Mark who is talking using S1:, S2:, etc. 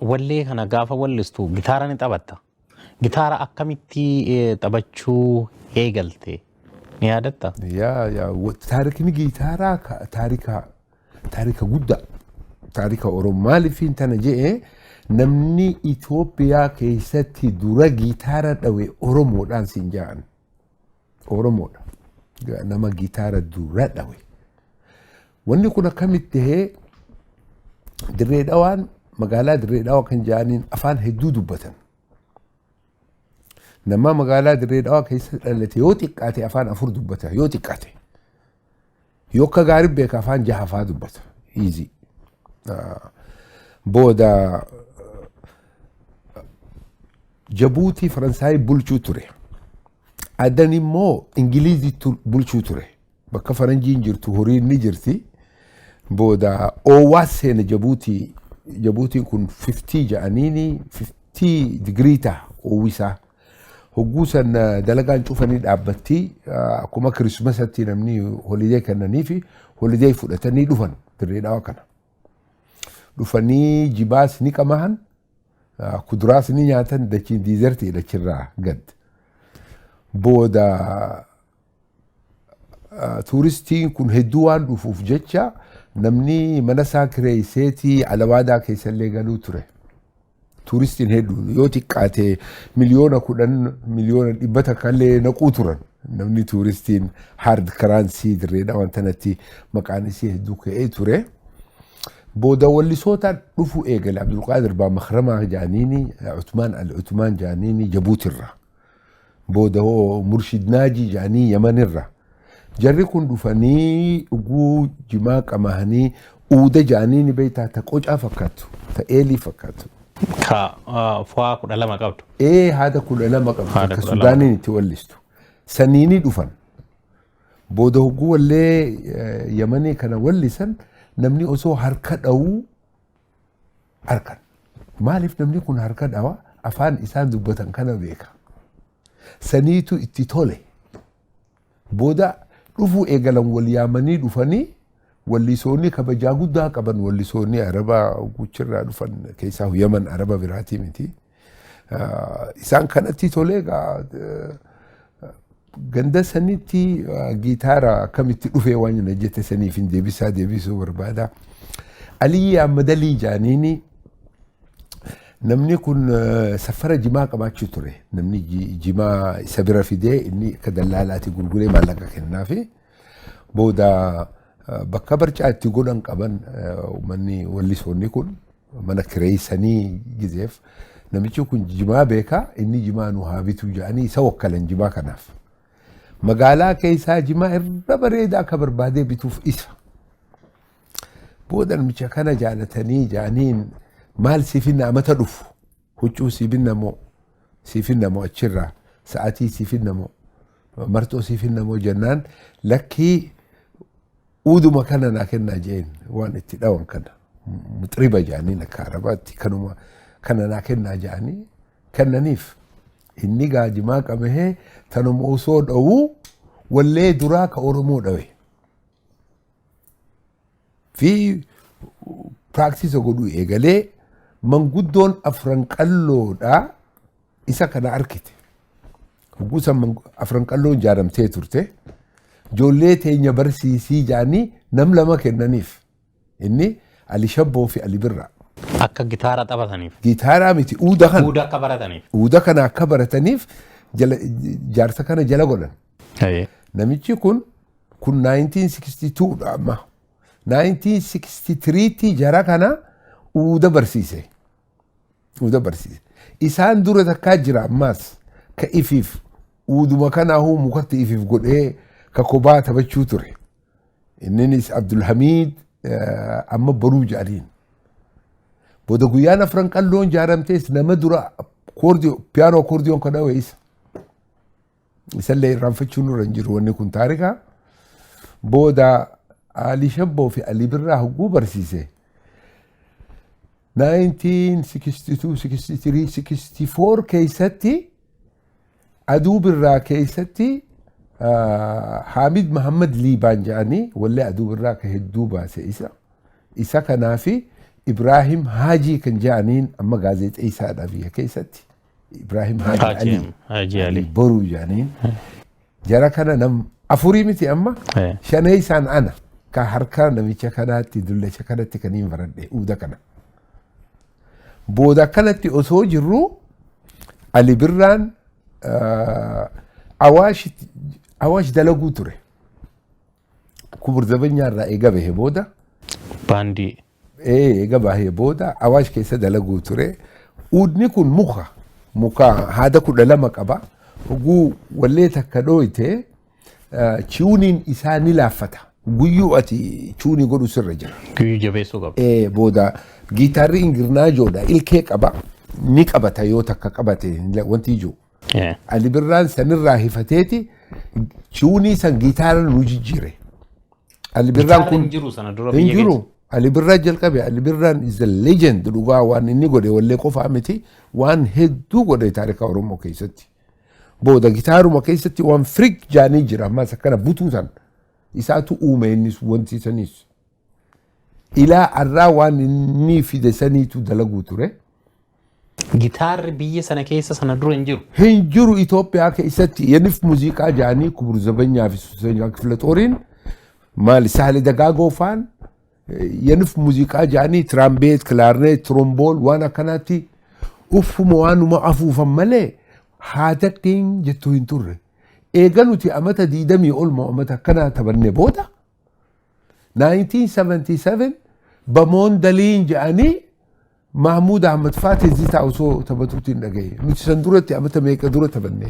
S1: Wallee kana gaafa wallistu gitaara ni taphatta. Gitaara akkamitti taphachuu eegalte ni yaadatta?
S2: Taarikni gitaaraa taarika guddaa. Taarika Oromoo maaliif tana jedhee namni Itoophiyaa keessatti dura gitaara dhawe Oromoodhaan siin ja'an. Oromoodha. Nama gitaara dura dhawe. Wanni kun akkamitti tahee Dirree Dhawaan magaalaa Dirree Dhawaa kan ja'aniin afaan hedduu dubbatan. Nama magaalaa Dirree Dhawaa keessa dhalate yoo xiqqaate afaan 4 dubbata yoo xiqqaate. Yoo akka gaarii beeka afaan 6 fa'aa dubbata. Easy. Booda Jabuutii Faransaayii bulchuu ture. Adan immoo Ingiliiziitti bulchuu ture. Bakka Faranjiin jirtu horiin ni jirti. Booda Owaas seena Jabuutii. Jabuutiin kun 50 ja'aniini 50 digirii ta'a owisaa. Hogguu san dalagaan cufanii dhaabbatti akkuma Kirismasatti namni holidee kennanii fi holidee fudhatanii dhufan Dirree Dhawaa kana. Dhufanii jibaas ni qamahan kuduraas ni nyaatan dachiin diizertii dachirraa gad. Booda tuuristiin kun hedduu waan dhufuuf jecha namni mana isaa kireesseetii Alawaadaa keessallee galuu ture. Tuuristiin hedduu yoo xiqqaate miliyoona 10 miliyoona 100 kallee naquu turan. Namni tuuristiin hard currency Dirree Dhawaa tanatti maqaan isii hedduu ka'ee ture. Booda wallisootaan dhufu eegale Abdulqaadir Baa Makhramaa jaaniini Utmaan Al-Utmaan jaaniini Jabuutirra. Booda Murshid Naaji jaanii Yamanirra. Jarri kun dhufanii dhuguu jimaa qamahanii uuda jaaniini beektaa ta qocaa fakkaatu ta eelii fakkaatu.
S1: Ka fo'aa 12 qabdu.
S2: Haada 12 qabdu ka Sudaaniin itti wallistu. Saniini dhufan. Booda hogguu wallee Yamanii kana wallisan namni osoo harka dhawuu harkan. Maaliif namni kun harka dhawa afaan isaan dubbatan kana beeka. Saniitu itti tole. Booda dhufuu eegalan wal yaamanii dhufanii wallisoonni kabajaa guddaa qaban wallisoonni Arabaa guchirraa dhufan keessaa Yaman Araba biraatii miti. Isaan kanatti tolee ganda sanitti gitaara akkamitti dhufee waan na jette saniif hin deebisuu barbaada. Aliyyi Ahmad Alii jaaniini namni kun safara jimaa qabaachuu ture. Namni jimaa isa bira fidee inni akka dallaalaatti gurguree maallaqa kennaafi. Booda bakka barcaa itti godhan qaban uummanni wallisoonni kun mana kireessanii gizeef namichi kun jimaa beeka inni jimaa nu haa bitu jedhanii isa wakkalan jimaa kanaaf. Magaalaa keessaa jimaa irra bareedaa akka barbaadee bituuf isa. Booda namicha kana jaalatanii jaaniin maal siifinna amata dhufu huccuu siifinna moo achirraa sa'aatii siifinna moo marxoo siifinna moo jennaan lakkii uuduma kana naa kennaa jeen waan itti dhawan kana muxriba jaaniin akka Arabaatti kanuma kana naa kennaa jaanii kennaniif. Inni gaajimaa qabahee tanuma osoo dhawuu wallee duraa ka Oromoo dhawe. Fi piraaktisa godhuu eegalee manguddoon afran qalloodhaa isa kana arkite. Hogguusan afran qalloon ijaaramtee turte. Ijoollee teenya barsiisii jaanii nam 2 kennaniif. Inni Ali Shabboo fi Ali Birraa.
S1: Akka gitaara taphataniif.
S2: Gitaaraa miti uuda kana.
S1: Uuda akka barataniif.
S2: Uuda kana akka barataniif jaarsa kana jala godhan. Namichi kun 1962 dha amma. 1963 tti jara kana uuda barsiise. Uuda barsiise. Isaan dura takkaa jira ammaas ka ifiif uuduma kanaa mukatti ifiif godhee ka kophaa taphachuu ture. Inninis Abdulhamid amma boruu jedhaniin. Booda guyyaan afran qalloon ijaaramtees nama dura piyaanoo akoordiyoon kan dhawe isa. Isallee irraanfachuun irra hin jiru wanni kun taarika. Booda Ali Shabboo fi Ali Birraa hogguu barsiise. 1962, 63, 64 keessatti Aduu Birraa keessatti Hamid Muhammad Liibaan jedhanii wallee Aduu Birraa ka hedduu baase isa. Isa kanaafi Ibrahim Haji kan jedhaniin amma gaazexeessaadha biyya keessatti. Ibrahim Haji Ali boruu jedhaniin. Jara kana nam afurii miti amma shanee isaan ana ka harka namicha kanaatti dullacha kanatti kan hin baradhe uuda kana. Booda kanatti osoo jirru Ali Birraan Awaash dalaguu ture. Kubur Zabanyaarraa eega bahe booda.
S1: Baandii.
S2: Eega bahee booda Awaash keessa dalaguu ture. Uudni kun muka haada 12 qaba. Oguu wallee takka dhooyte chiwuniin isaa ni laaffata. Guyyuu ati chiwunii godhu sirra jira.
S1: Guyyuu jabeessuu qaba.
S2: Booda giitaarri ingirnaajoodha. Ilkee qaba. Ni qabata yoo takka qabate wanti ijoo. Ali Birraan sanirraa hifateeti chiwunii san giitaara nu jijjiire. Ali Birraan kun
S1: jiru sana dura biyya keessa.
S2: Ali Birraan jalqabe. Ali Birraan is the legend dhugaa waan inni godhe wallee qofaa miti waan hedduu godhe taarika Oromoo keessatti. Booda gitaaruma keessatti waan frik jaanii jira ammas akkana butuusan isaatu uume innis wanti sanis. Ilaa arraa waan inni fide saniitu dalaguu ture.
S1: Gitaarri biyya sana keessa sana dura hin jiru.
S2: Hin jiru Itoophiyaa keessatti yanif muuziqaa jaanii Kubur Zabanyaa fi Suusanyaa Kifilaxooriin maal Saale Dagaagoo faan yanif muuziqaa jaanii tiraambeet, kilaarneet, tromboon waan akkanaatti uffuma waanuma afuufan malee haada dhiin jettuu hin turre. Eega nuti amata 20 olma amata akkana taphanne booda 1977 bamoon daliin jedhanii Mahmud Ahmad Fatih zita osoo taphatuutiin dhagaye. Nuti san duratti amata meeqa dura taphanne.